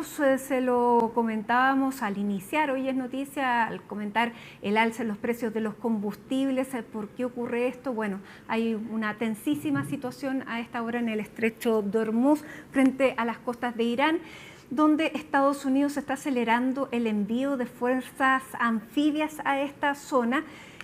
Se lo comentábamos al iniciar, hoy es noticia al comentar el alza en los precios de los combustibles. ¿Por qué ocurre esto? Bueno, hay una tensísima situación a esta hora en el estrecho de Hormuz frente a las costas de Irán, donde Estados Unidos está acelerando el envío de fuerzas anfibias a esta zona.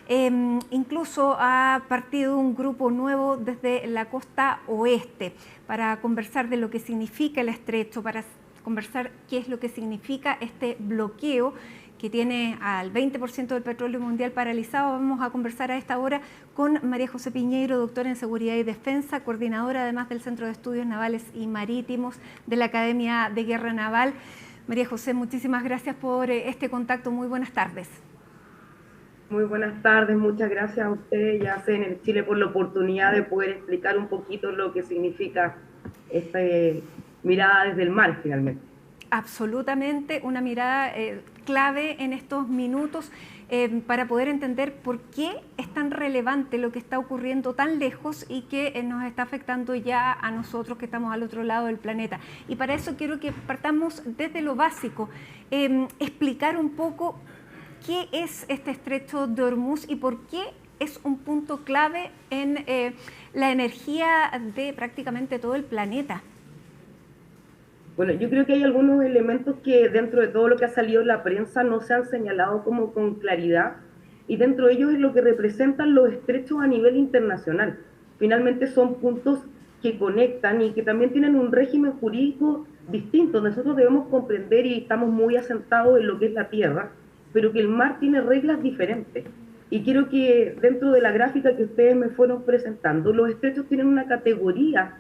Incluso ha partido un grupo nuevo desde la costa oeste para conversar de lo que significa el estrecho, para conversar qué es lo que significa este bloqueo que tiene al 20% del petróleo mundial paralizado. Vamos a conversar a esta hora con María José Piñeiro, doctora en Seguridad y Defensa, coordinadora además del Centro de Estudios Navales y Marítimos de la Academia de Guerra Naval. María José, muchísimas gracias por este contacto. Muy buenas tardes. Muy buenas tardes, muchas gracias a usted y a CNR Chile por la oportunidad de poder explicar un poquito lo que significa esta mirada desde el mar finalmente. Absolutamente, una mirada clave en estos minutos para poder entender por qué es tan relevante lo que está ocurriendo tan lejos y que nos está afectando ya a nosotros que estamos al otro lado del planeta. Y para eso quiero que partamos desde lo básico, explicar un poco qué es este estrecho de Hormuz y por qué es un punto clave en la energía de prácticamente todo el planeta. Bueno, yo creo que hay algunos elementos que dentro de todo lo que ha salido en la prensa no se han señalado como con claridad, y dentro de ellos es lo que representan los estrechos a nivel internacional. Finalmente son puntos que conectan y que también tienen un régimen jurídico distinto. Nosotros debemos comprender, y estamos muy asentados en lo que es la tierra, pero que el mar tiene reglas diferentes. Y quiero que dentro de la gráfica que ustedes me fueron presentando, los estrechos tienen una categoría,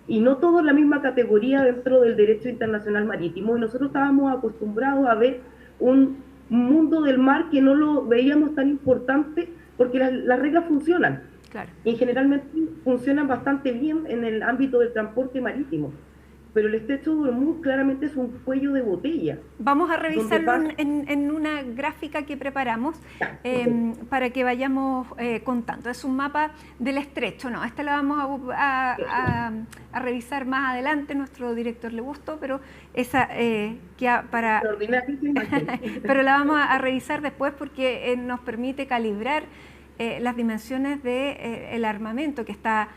y no todo la misma categoría dentro del derecho internacional marítimo, y nosotros estábamos acostumbrados a ver un mundo del mar que no lo veíamos tan importante porque las reglas funcionan. Claro. Y generalmente funcionan bastante bien en el ámbito del transporte marítimo. Pero el estrecho de Hormuz claramente es un cuello de botella. Vamos a revisarlo en una gráfica que preparamos para que vayamos contando. Es un mapa del estrecho, no, esta la vamos a revisar más adelante, nuestro director le gustó, pero esa para pero la vamos a revisar después porque nos permite calibrar las dimensiones del armamento que está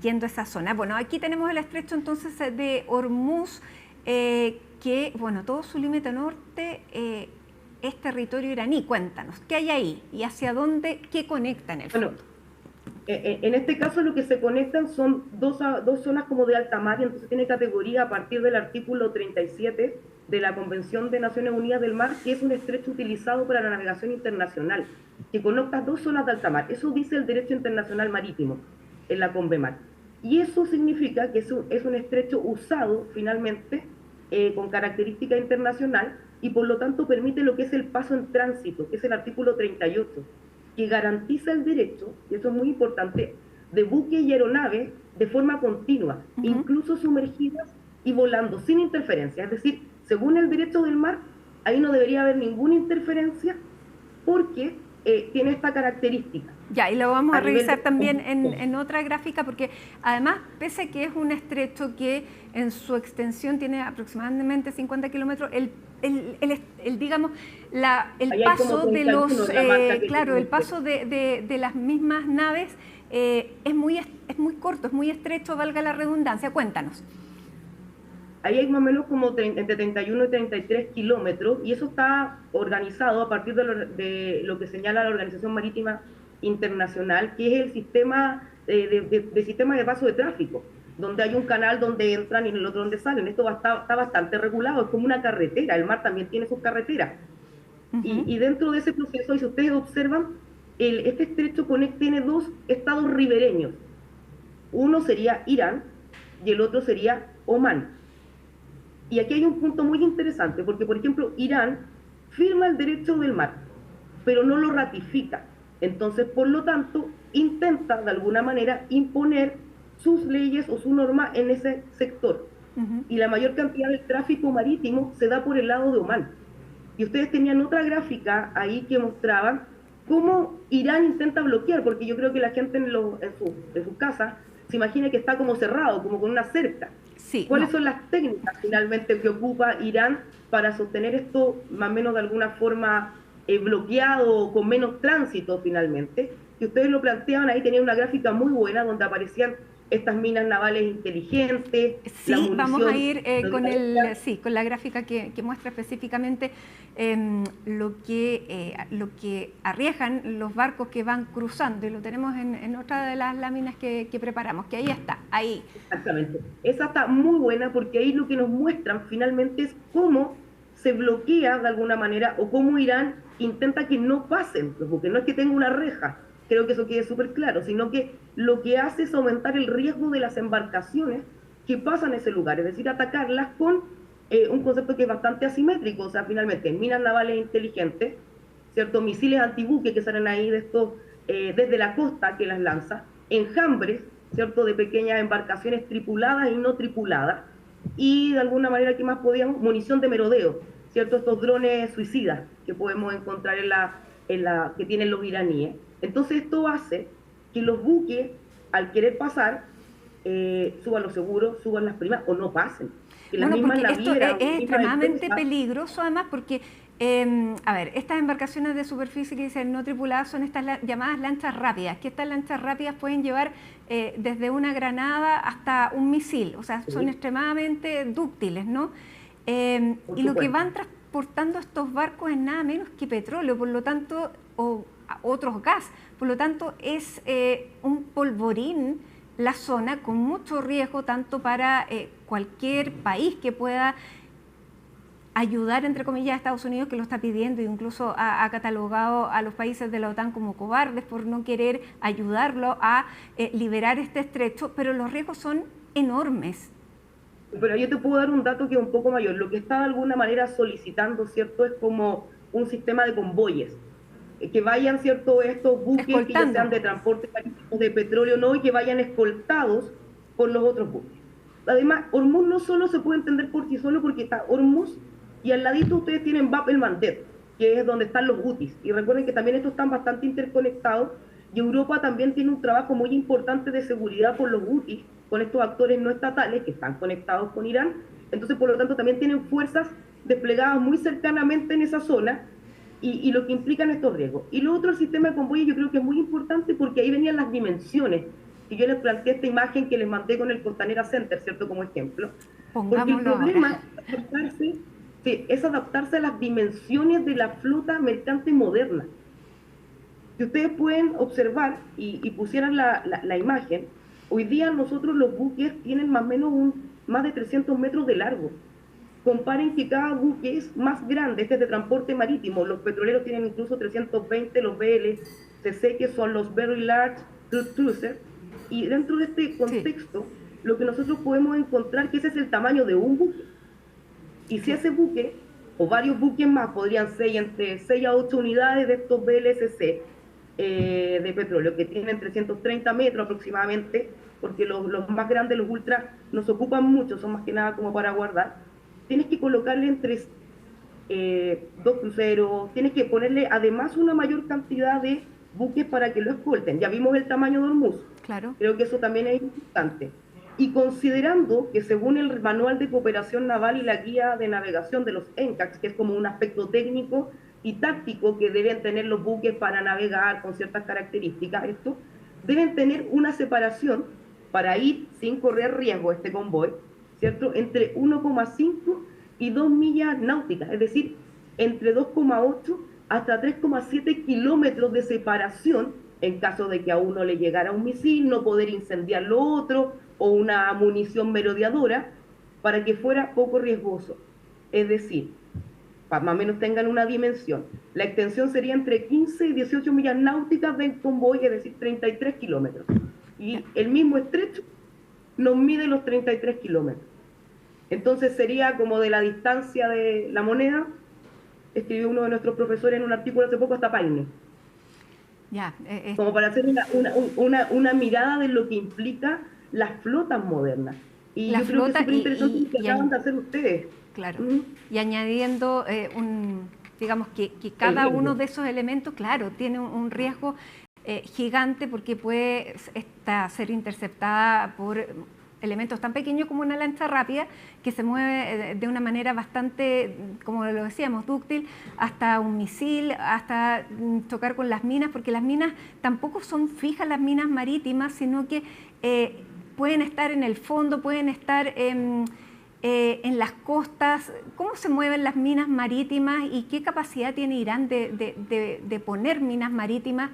yendo a esa zona. Bueno, aquí tenemos el estrecho entonces de Hormuz, que, bueno, todo su límite norte es territorio iraní. Cuéntanos, ¿qué hay ahí? ¿Y hacia dónde, qué conecta en el fondo? Bueno, en este caso lo que se conectan son dos zonas como de alta mar, y entonces tiene categoría a partir del artículo 37 de la Convención de Naciones Unidas del Mar, que es un estrecho utilizado para la navegación internacional, que conecta dos zonas de alta mar. Eso dice el derecho internacional marítimo en la CONVEMAR. Y eso significa que es un estrecho usado finalmente con característica internacional, y por lo tanto permite lo que es el paso en tránsito, que es el artículo 38, que garantiza el derecho, y eso es muy importante, de buques y aeronaves de forma continua, incluso sumergidas y volando sin interferencia. Es decir, según el derecho del mar, ahí no debería haber ninguna interferencia porque tiene esta característica. Ya, y lo vamos a revisar también en otra gráfica, porque además, pese a que es un estrecho que en su extensión tiene aproximadamente 50 kilómetros, digamos, el paso de los, claro, el paso de las mismas naves es muy corto, es muy estrecho, valga la redundancia. Cuéntanos. Ahí hay más o menos como entre 31 y 33 kilómetros, y eso está organizado a partir de lo que señala la Organización Marítima Internacional, que es el sistema sistema de paso de tráfico, donde hay un canal donde entran y en el otro donde salen. Esto está bastante regulado, es como una carretera, el mar también tiene sus carreteras. Y dentro de ese proceso, y si ustedes observan, este estrecho tiene dos estados ribereños. Uno sería Irán y el otro sería Omán. Y aquí hay un punto muy interesante, porque, por ejemplo, Irán firma el derecho del mar, pero no lo ratifica. Entonces, por lo tanto, intenta de alguna manera imponer sus leyes o su norma en ese sector. Y la mayor cantidad del tráfico marítimo se da por el lado de Omán. Y ustedes tenían otra gráfica ahí que mostraban cómo Irán intenta bloquear, porque yo creo que la gente en su casa se imagina que está como cerrado, como con una cerca. Sí, ¿Cuáles no. son las técnicas finalmente que ocupa Irán para sostener esto más o menos de alguna forma bloqueado o con menos tránsito finalmente? Que ustedes lo planteaban ahí, tenían una gráfica muy buena donde aparecían estas minas navales inteligentes, la Sí, vamos a munición. ir sí, con la gráfica que muestra específicamente lo que arriesgan los barcos que van cruzando, y lo tenemos en otra de las láminas que preparamos, que ahí está, ahí. Exactamente. Esa está muy buena porque ahí lo que nos muestran finalmente es cómo se bloquea de alguna manera o cómo Irán intenta que no pasen los buques. No es que tenga una reja, creo que eso quede súper claro, sino que lo que hace es aumentar el riesgo de las embarcaciones que pasan ese lugar, es decir, atacarlas con un concepto que es bastante asimétrico, o sea, finalmente, minas navales inteligentes, ¿cierto? Misiles antibuque que salen ahí de estos, desde la costa que las lanza, enjambres, ¿cierto? De pequeñas embarcaciones tripuladas y no tripuladas, y de alguna manera, ¿qué más podíamos? Munición de merodeo, ¿cierto? Estos drones suicidas que podemos encontrar que tienen los iraníes. Entonces esto hace que los buques, al querer pasar, suban los seguros, suban las primas o no pasen. Que las Bueno, mismas porque esto navieras, es las mismas extremadamente empresas, peligroso, además, porque, a ver, estas embarcaciones de superficie que dicen no tripuladas son estas llamadas lanchas rápidas, que estas lanchas rápidas pueden llevar desde una granada hasta un misil, o sea, son extremadamente dúctiles, ¿no? por Y lo que supuesto. van transportando estos barcos es nada menos que petróleo, por lo tanto, o otros gas, por lo tanto, es un polvorín la zona con mucho riesgo tanto para cualquier país que pueda ayudar, entre comillas, a Estados Unidos, que lo está pidiendo e incluso ha catalogado a los países de la OTAN como cobardes por no querer ayudarlo a liberar este estrecho, pero los riesgos son enormes. Pero yo te puedo dar un dato que es un poco mayor. Lo que está de alguna manera solicitando, ¿cierto? Es como un sistema de convoyes. Que vayan, ¿cierto? Estos buques que ya Escoltando. sean de transporte marítimo, de petróleo, no, y que vayan escoltados por los otros buques. Además, Hormuz no solo se puede entender por sí solo porque está Hormuz y al ladito ustedes tienen Bab el Mandeb, que es donde están los Houthis. Y recuerden que también estos están bastante interconectados y Europa también tiene un trabajo muy importante de seguridad por los Houthis, con estos actores no estatales que están conectados con Irán. Entonces, por lo tanto, también tienen fuerzas desplegadas muy cercanamente en esa zona y lo que implican estos riesgos. Y lo otro, el sistema de convoyes, yo creo que es muy importante porque ahí venían las dimensiones, que yo les planteé esta imagen que les mandé con el Costanera Center, ¿cierto? Como ejemplo. Porque el Pongámoslo ahora. problema es adaptarse a las dimensiones de la flota mercante moderna. Si ustedes pueden observar y pusieran la imagen, hoy día nosotros los buques tienen más o menos más de 300 metros de largo. Comparen que cada buque es más grande, este es de transporte marítimo, los petroleros tienen incluso 320, los VLCC, que son los Very Large Cruiser, y dentro de este Sí, contexto, lo que nosotros podemos encontrar que ese es el tamaño de un buque. Y si ese buque, o varios buques más, podrían ser entre 6 a 8 unidades de estos VLCC de petróleo, que tienen 330 metros aproximadamente, porque los más grandes, los ultras, nos ocupan mucho, son más que nada como para guardar. Tienes que colocarle entre dos cruceros, tienes que ponerle además una mayor cantidad de buques para que lo escolten. Ya vimos el tamaño de Hormuz, claro. creo que eso también es importante. Y considerando que según el Manual de Cooperación Naval y la Guía de Navegación de los NCACs, que es como un aspecto técnico y táctico que deben tener los buques para navegar con ciertas características, deben tener una separación para ir sin correr riesgo este convoy, ¿cierto? Entre 1,5 y 2 millas náuticas, es decir, entre 2,8 hasta 3,7 kilómetros de separación en caso de que a uno le llegara un misil, no poder incendiar lo otro o una munición merodeadora para que fuera poco riesgoso. Es decir, para más o menos tengan una dimensión. La extensión sería entre 15 y 18 millas náuticas del convoy, es decir, 33 kilómetros. Y el mismo estrecho nos mide los 33 kilómetros. Entonces sería como de la distancia de la moneda, escribió uno de nuestros profesores en un artículo hace poco, hasta Paine. Ya, Como para hacer una mirada de lo que implica las flotas modernas. Y la yo creo que es flota súper interesante lo que y acaban de hacer ustedes. claro, ¿Mm? y añadiendo digamos que El cada uno riesgo. de esos elementos, claro, tiene un riesgo gigante porque puede ser interceptada por elementos tan pequeños como una lancha rápida que se mueve de una manera bastante, como lo decíamos, dúctil, hasta un misil, hasta chocar con las minas, porque las minas tampoco son fijas, las minas marítimas, sino que pueden estar en el fondo, pueden estar en las costas. ¿Cómo se mueven las minas marítimas y qué capacidad tiene Irán de poner minas marítimas?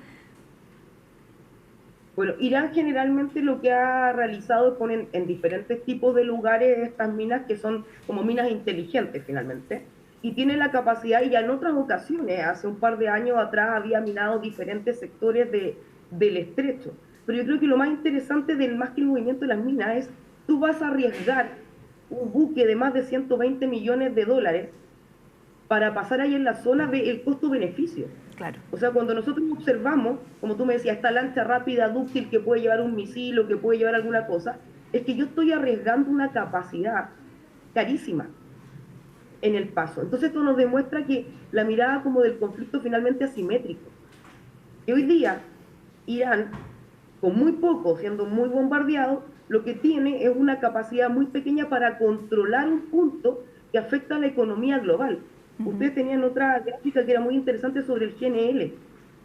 Bueno, Irán generalmente lo que ha realizado es poner en diferentes tipos de lugares estas minas que son como minas inteligentes finalmente, y tiene la capacidad, y ya en otras ocasiones, hace un par de años atrás, había minado diferentes sectores del estrecho. Pero yo creo que lo más interesante del más que el movimiento de las minas es, tú vas a arriesgar un buque de más de 120 millones de dólares para pasar ahí en la zona, ve el costo-beneficio. Claro. O sea, cuando nosotros observamos, como tú me decías, esta lancha rápida, dúctil, que puede llevar un misil o que puede llevar alguna cosa, es que yo estoy arriesgando una capacidad carísima en el paso. Entonces esto nos demuestra que la mirada como del conflicto finalmente asimétrico. Que hoy día Irán, con muy poco, siendo muy bombardeado, lo que tiene es una capacidad muy pequeña para controlar un punto que afecta a la economía global. Ustedes tenían otra gráfica que era muy interesante sobre el GNL.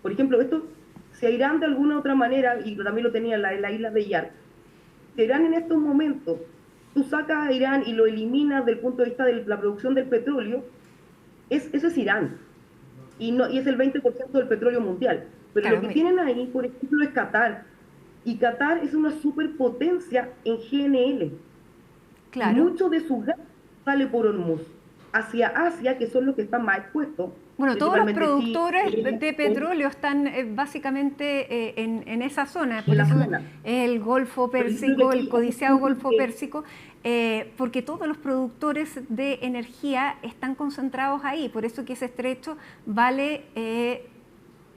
Por ejemplo, esto, si a Irán de alguna otra manera, y también lo tenía en la isla de Yark, si Irán en estos momentos, tú sacas a Irán y lo eliminas del punto de vista de la producción del petróleo, eso es Irán. Y es el 20% del petróleo mundial. Pero claro, lo que tienen ahí, por ejemplo, es Qatar. Y Qatar es una superpotencia en GNL. Claro. Y mucho de su gas sale por Hormuz hacia Asia, que son los que están más expuestos. Bueno, todos los productores de petróleo están básicamente en esa zona, por eso el Golfo Pérsico, el codiciado Golfo Pérsico, porque todos los productores de energía están concentrados ahí, por eso que ese estrecho vale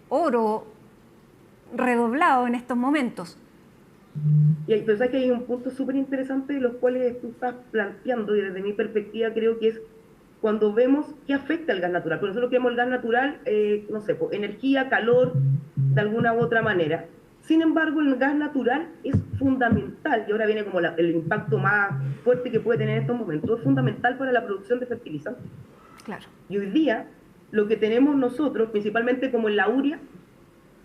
oro redoblado en estos momentos. Y entonces aquí hay un punto súper interesante de los cuales tú estás planteando, y desde mi perspectiva creo que es cuando vemos qué afecta el gas natural. Porque nosotros queremos el gas natural, no sé, pues, energía, calor, de alguna u otra manera. Sin embargo, el gas natural es fundamental, y ahora viene como el impacto más fuerte que puede tener en estos momentos, es fundamental para la producción de fertilizantes. Claro. Y hoy día, lo que tenemos nosotros, principalmente como en la urea,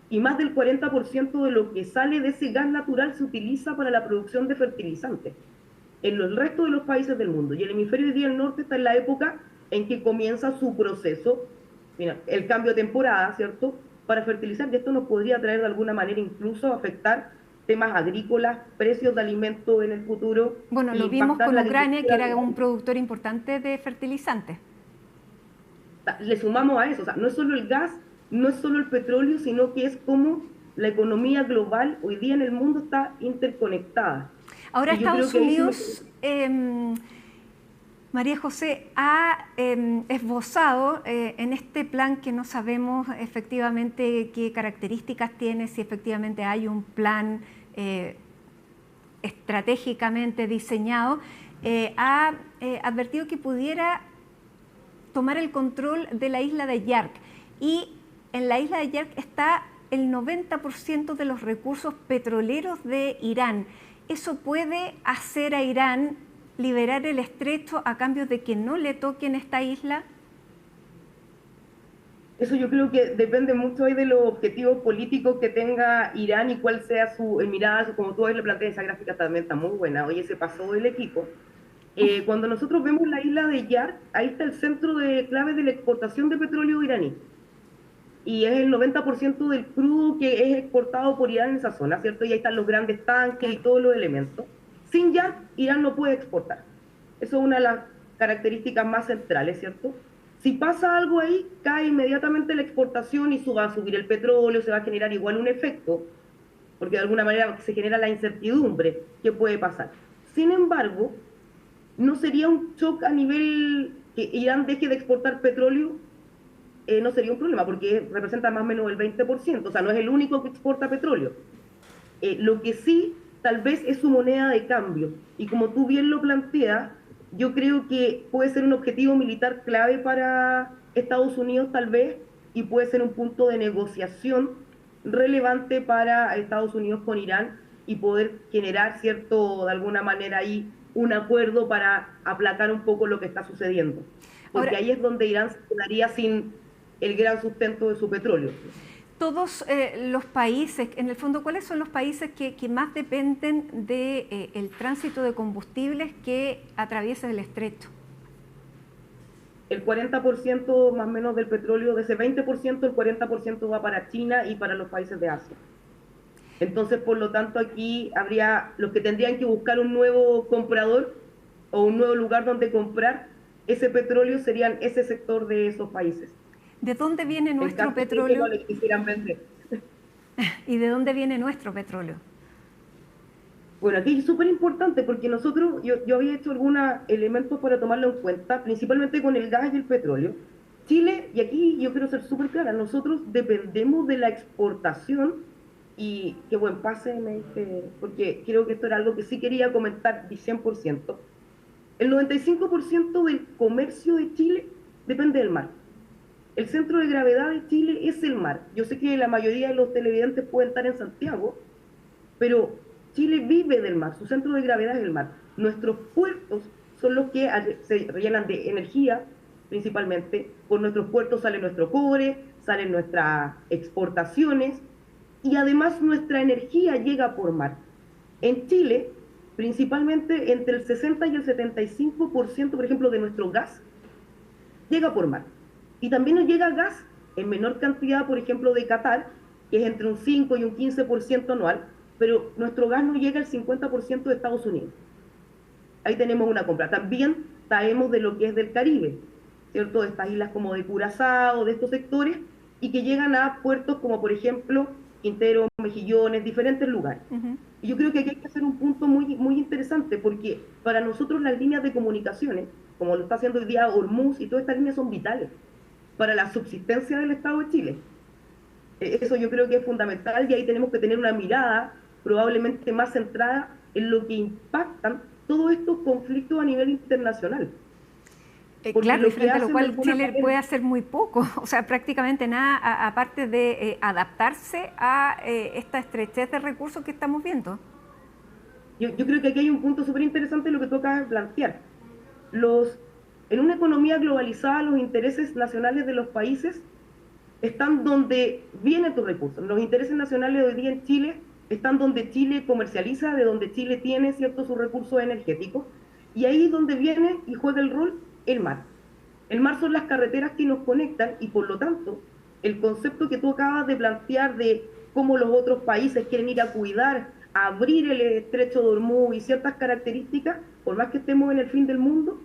y más del 40% de lo que sale de ese gas natural se utiliza para la producción de fertilizantes en el resto de los países del mundo. Y el hemisferio hoy día del norte está en la época en que comienza su proceso, mira, el cambio de temporada, ¿cierto?, para fertilizar, y esto nos podría traer de alguna manera incluso afectar temas agrícolas, precios de alimentos en el futuro. Bueno, lo vimos con Ucrania, que era un productor importante de fertilizantes. Le sumamos a eso, o sea, no es solo el gas, no es solo el petróleo, sino que es como la economía global hoy día en el mundo está interconectada. Ahora Estados Unidos, María José, ha esbozado en este plan que no sabemos efectivamente qué características tiene, si efectivamente hay un plan estratégicamente diseñado, ha advertido que pudiera tomar el control de la isla de Yark, y en la isla de Yark está el 90% de los recursos petroleros de Irán. ¿Eso puede hacer a Irán liberar el estrecho a cambio de que no le toquen esta isla? Eso yo creo que depende mucho hoy de los objetivos políticos que tenga Irán y cuál sea su mirada, como tú hoy le planteas, esa gráfica también está muy buena. Oye, se pasó del equipo. Cuando nosotros vemos la isla de Yark, ahí está el centro de clave de la exportación de petróleo iraní. Y es el 90% del crudo que es exportado por Irán en esa zona, ¿cierto? Y ahí están los grandes tanques y todos los elementos. Sin Yark, Irán no puede exportar. Eso es una de las características más centrales, ¿cierto? Si pasa algo ahí, cae inmediatamente la exportación y va a subir el petróleo, se va a generar igual un efecto, porque de alguna manera se genera la incertidumbre que puede pasar. Sin embargo, no sería un shock a nivel que Irán deje de exportar petróleo, no sería un problema, porque representa más o menos el 20%, o sea, no es el único que exporta petróleo. Lo que sí, tal vez, es su moneda de cambio, y como tú bien lo planteas, yo creo que puede ser un objetivo militar clave para Estados Unidos, tal vez, y puede ser un punto de negociación relevante para Estados Unidos con Irán, y poder generar cierto, de alguna manera ahí, un acuerdo para aplacar un poco lo que está sucediendo. Porque Ahora, ahí es donde Irán se quedaría sin el gran sustento de su petróleo. todos los países, en el fondo, ¿cuáles son los países que más dependen del el tránsito de combustibles que atraviesa el estrecho? El 40% más o menos del petróleo, de ese 20%, el 40% va para China y para los países de Asia. Entonces, por lo tanto, aquí habría los que tendrían que buscar un nuevo comprador o un nuevo lugar donde comprar ese petróleo serían ese sector de esos países. ¿De dónde viene En nuestro caso de que no petróleo le quisieran vender. y de dónde viene nuestro petróleo? Bueno, aquí es súper importante porque nosotros, yo había hecho algunos elementos para tomarlo en cuenta, principalmente con el gas y el petróleo. Chile, y aquí yo quiero ser súper clara, nosotros dependemos de la exportación y qué buen pase me diste, porque creo que esto era algo que sí quería comentar de 100%. El 95% del comercio de Chile depende del mar. El centro de gravedad de Chile es el mar. Yo sé que la mayoría de los televidentes pueden estar en Santiago, pero Chile vive del mar, su centro de gravedad es el mar. Nuestros puertos son los que se rellenan de energía, principalmente. Por nuestros puertos sale nuestro cobre, salen nuestras exportaciones y además nuestra energía llega por mar. En Chile, principalmente entre el 60 y el 75%, por ejemplo, de nuestro gas llega por mar. Y también nos llega gas en menor cantidad, por ejemplo, de Qatar, que es entre un 5 y un 15% anual, pero nuestro gas no llega al 50% de Estados Unidos. Ahí tenemos una compra. También traemos de lo que es del Caribe, ¿cierto? De estas islas como de Curazao, de estos sectores, y que llegan a puertos como, por ejemplo, Quintero, Mejillones, diferentes lugares. Y yo creo que aquí hay que hacer un punto muy, muy interesante, porque para nosotros las líneas de comunicaciones, como lo está haciendo hoy día Hormuz y todas estas líneas, son vitales para la subsistencia del Estado de Chile. Eso yo creo que es fundamental y ahí tenemos que tener una mirada probablemente más centrada en lo que impactan todos estos conflictos a nivel internacional. Claro, y frente a lo cual Chile puede hacer muy poco, o sea, prácticamente nada, aparte de adaptarse a esta estrechez de recursos que estamos viendo. Yo creo que aquí hay un punto súper interesante en lo que toca plantear. En una economía globalizada, los intereses nacionales de los países están donde vienen tus recursos. Los intereses nacionales hoy día en Chile están donde Chile comercializa, de donde Chile tiene ciertos sus recursos energéticos, y ahí es donde viene y juega el rol el mar. El mar son las carreteras que nos conectan y por lo tanto el concepto que tú acabas de plantear de cómo los otros países quieren ir a cuidar, a abrir el estrecho de Hormuz y ciertas características, por más que estemos en el fin del mundo,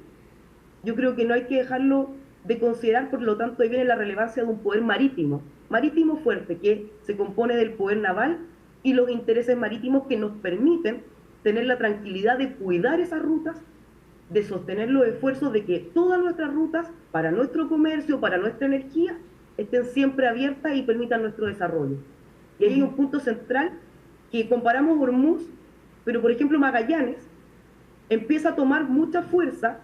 yo creo que no hay que dejarlo de considerar, por lo tanto ahí viene la relevancia de un poder marítimo, marítimo fuerte, que se compone del poder naval y los intereses marítimos que nos permiten tener la tranquilidad de cuidar esas rutas, de sostener los esfuerzos de que todas nuestras rutas, para nuestro comercio, para nuestra energía, estén siempre abiertas y permitan nuestro desarrollo. Y ahí hay un punto central que comparamos Hormuz, pero por ejemplo Magallanes empieza a tomar mucha fuerza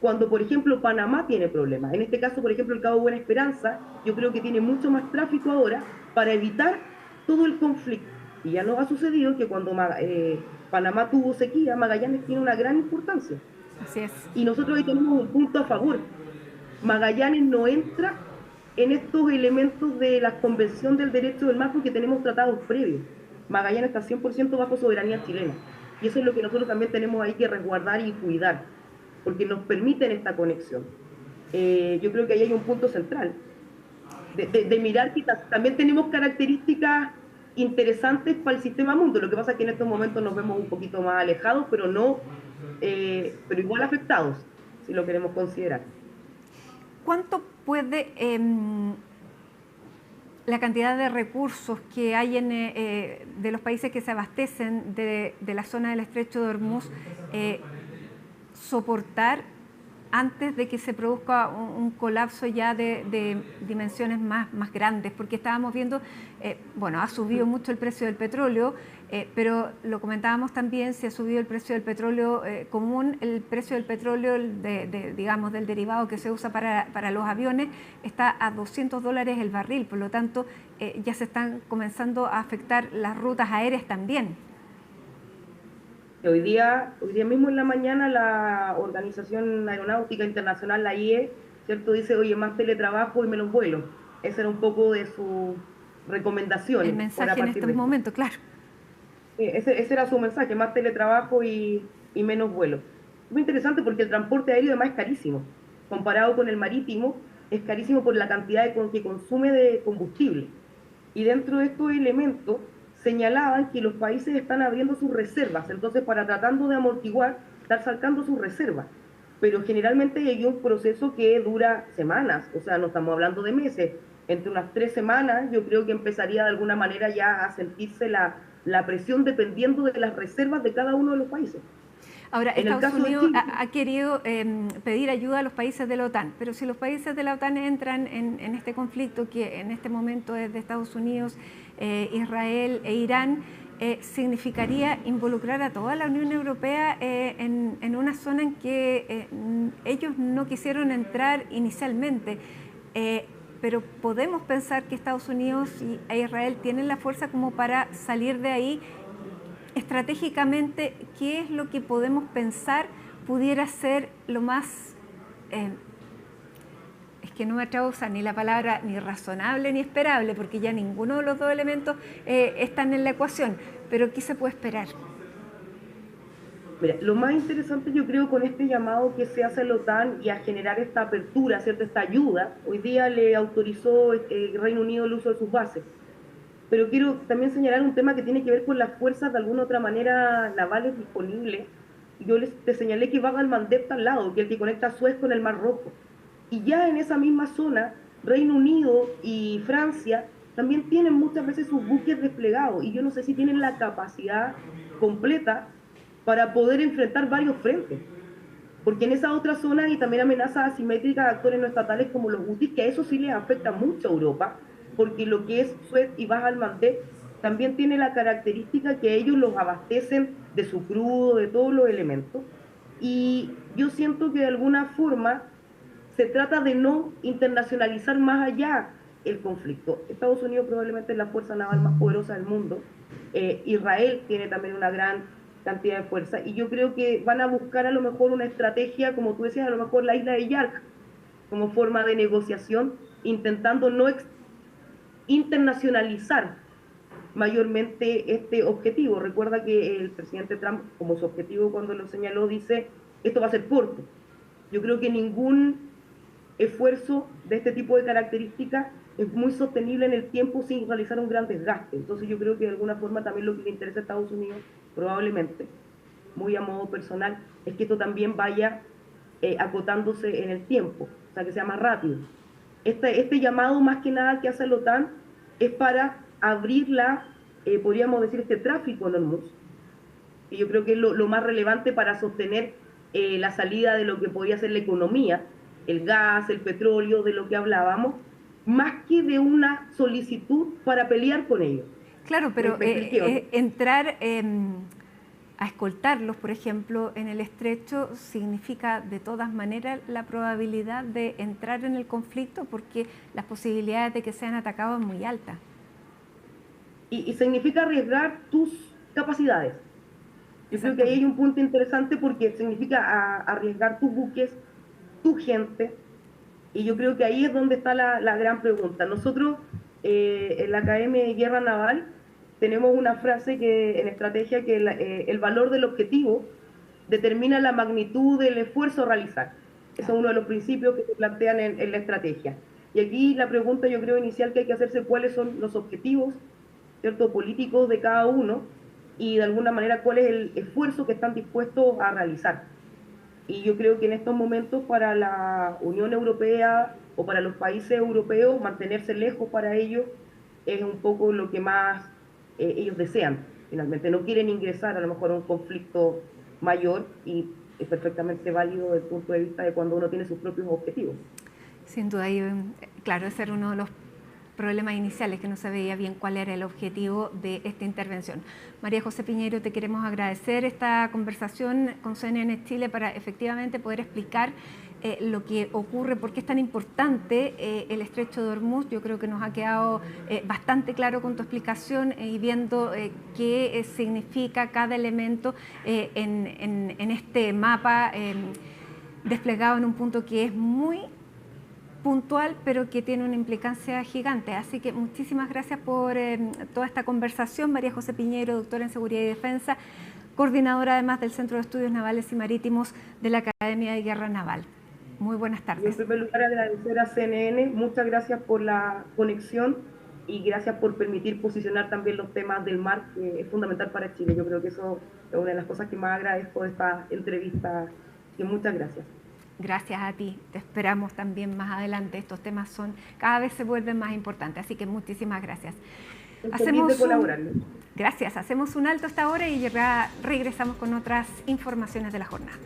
cuando, por ejemplo, Panamá tiene problemas. En este caso, por ejemplo, el Cabo Buena Esperanza, yo creo que tiene mucho más tráfico ahora para evitar todo el conflicto. Y ya nos ha sucedido que cuando Panamá tuvo sequía, Magallanes tiene una gran importancia. Así es. Y nosotros ahí tenemos un punto a favor. Magallanes no entra en estos elementos de la Convención del Derecho del Mar porque tenemos tratados previos. Magallanes está 100% bajo soberanía chilena. Y eso es lo que nosotros también tenemos ahí que resguardar y cuidar, porque nos permiten esta conexión. Yo creo que ahí hay un punto central, de mirar que también tenemos características interesantes para el sistema mundo. Lo que pasa es que en estos momentos nos vemos un poquito más alejados, pero no, pero igual afectados, si lo queremos considerar. ¿Cuánto puede la cantidad de recursos que hay de los países que se abastecen de la zona del estrecho de Hormuz soportar antes de que se produzca un colapso ya de dimensiones más grandes? Porque estábamos viendo, bueno, ha subido mucho el precio del petróleo, pero lo comentábamos también, se ha subido el precio del petróleo común, el precio del petróleo, digamos, del derivado que se usa para los aviones, está a $200 el barril, por lo tanto, ya se están comenzando a afectar las rutas aéreas también. Hoy día mismo en la mañana la Organización Aeronáutica Internacional, la IE, ¿cierto? Dice, oye, más teletrabajo y menos vuelos. Esa era un poco de sus El recomendaciones por a mensaje en partir estos de esto. momentos, claro. Ese era su mensaje, más teletrabajo y menos vuelos. Muy interesante porque el transporte aéreo además es carísimo. Comparado con el marítimo, es carísimo por la cantidad que consume de combustible. Y dentro de estos elementos señalaban que los países están abriendo sus reservas, entonces para tratando de amortiguar, estar sacando sus reservas. Pero generalmente hay un proceso que dura semanas, o sea, no estamos hablando de meses. Entre unas 3 semanas yo creo que empezaría de alguna manera ya a sentirse la presión dependiendo de las reservas de cada uno de los países. Ahora, En el Estados caso de Unidos Chile, ha querido pedir ayuda a los países de la OTAN, pero si los países de la OTAN entran en este conflicto, que en este momento es de Estados Unidos, Israel e Irán, significaría involucrar a toda la Unión Europea en una zona en que ellos no quisieron entrar inicialmente. Pero podemos pensar que Estados Unidos e Israel tienen la fuerza como para salir de ahí. Estratégicamente, ¿qué es lo que podemos pensar pudiera ser lo más, eh, es que no me atrevo a usar ni la palabra ni razonable ni esperable, porque ya ninguno de los dos elementos están en la ecuación, pero ¿qué se puede esperar? mira, lo más interesante yo creo con este llamado que se hace a la OTAN y a generar esta apertura, ¿cierto? Esta ayuda, hoy día le autorizó el Reino Unido el uso de sus bases. Pero quiero también señalar un tema que tiene que ver con las fuerzas de alguna otra manera navales disponibles. Yo te señalé que Bab al-Mandeb está al lado, que es el que conecta Suez con el Mar Rojo. Y ya en esa misma zona, Reino Unido y Francia también tienen muchas veces sus buques desplegados y yo no sé si tienen la capacidad completa para poder enfrentar varios frentes. Porque en esa otra zona hay también amenazas asimétricas de actores no estatales como los hutis, que a eso sí les afecta mucho a Europa, porque lo que es Suez y Bab al-Mandeb también tiene la característica que ellos los abastecen de su crudo, de todos los elementos. Y yo siento que de alguna forma se trata de no internacionalizar más allá el conflicto. Estados Unidos probablemente es la fuerza naval más poderosa del mundo. Israel tiene también una gran cantidad de fuerza y yo creo que van a buscar a lo mejor una estrategia, como tú decías, a lo mejor la isla de Yark como forma de negociación, intentando no internacionalizar mayormente este objetivo. Recuerda que el presidente Trump, como su objetivo cuando lo señaló, dice, esto va a ser corto. Yo creo que ningún esfuerzo de este tipo de características es muy sostenible en el tiempo sin realizar un gran desgaste. Entonces yo creo que de alguna forma también lo que le interesa a Estados Unidos, probablemente, muy a modo personal, es que esto también vaya acotándose en el tiempo, o sea, que sea más rápido. Este llamado más que nada que hace la OTAN es para abrir podríamos decir, este tráfico en Hormuz, y yo creo que es lo más relevante para sostener la salida de lo que podría ser la economía, el gas, el petróleo, de lo que hablábamos, más que de una solicitud para pelear con ellos. Claro, ¿Me, pero me expliqué o no? entrar a escoltarlos, por ejemplo, en el estrecho significa de todas maneras la probabilidad de entrar en el conflicto porque las posibilidades de que sean atacados es muy alta. Y significa arriesgar tus capacidades. Yo creo que ahí hay Exactamente. un punto interesante porque significa arriesgar tus buques, tu gente, y yo creo que ahí es donde está la gran pregunta. Nosotros en la Academia de Guerra Naval tenemos una frase que en estrategia que el valor del objetivo determina la magnitud del esfuerzo a realizar. Eso Claro. es uno de los principios que se plantean en la estrategia. Y aquí la pregunta yo creo inicial que hay que hacerse cuáles son los objetivos, ¿cierto?, políticos de cada uno y de alguna manera cuál es el esfuerzo que están dispuestos a realizar. Y yo creo que en estos momentos para la Unión Europea o para los países europeos, mantenerse lejos para ellos es un poco lo que más ellos desean. Finalmente no quieren ingresar a lo mejor a un conflicto mayor y es perfectamente válido desde el punto de vista de cuando uno tiene sus propios objetivos. Sin duda, y, claro, ese era uno de los problemas iniciales, que no se veía bien cuál era el objetivo de esta intervención. María José Piñeiro, te queremos agradecer esta conversación con CNN Chile para efectivamente poder explicar lo que ocurre, por qué es tan importante el estrecho de Hormuz. Yo creo que nos ha quedado bastante claro con tu explicación y viendo qué significa cada elemento en este mapa desplegado en un punto que es muy puntual, pero que tiene una implicancia gigante. Así que muchísimas gracias por toda esta conversación. María José Piñeiro, doctora en Seguridad y Defensa, coordinadora además del Centro de Estudios Navales y Marítimos de la Academia de Guerra Naval. Muy buenas tardes. En primer lugar, agradecer a CNN. Muchas gracias por la conexión y gracias por permitir posicionar también los temas del mar, que es fundamental para Chile. Yo creo que eso es una de las cosas que más agradezco de esta entrevista. Y muchas gracias. Gracias a ti, te esperamos también más adelante. Estos temas cada vez se vuelven más importantes, así que muchísimas gracias. Gracias, hacemos un alto hasta ahora y regresamos con otras informaciones de la jornada.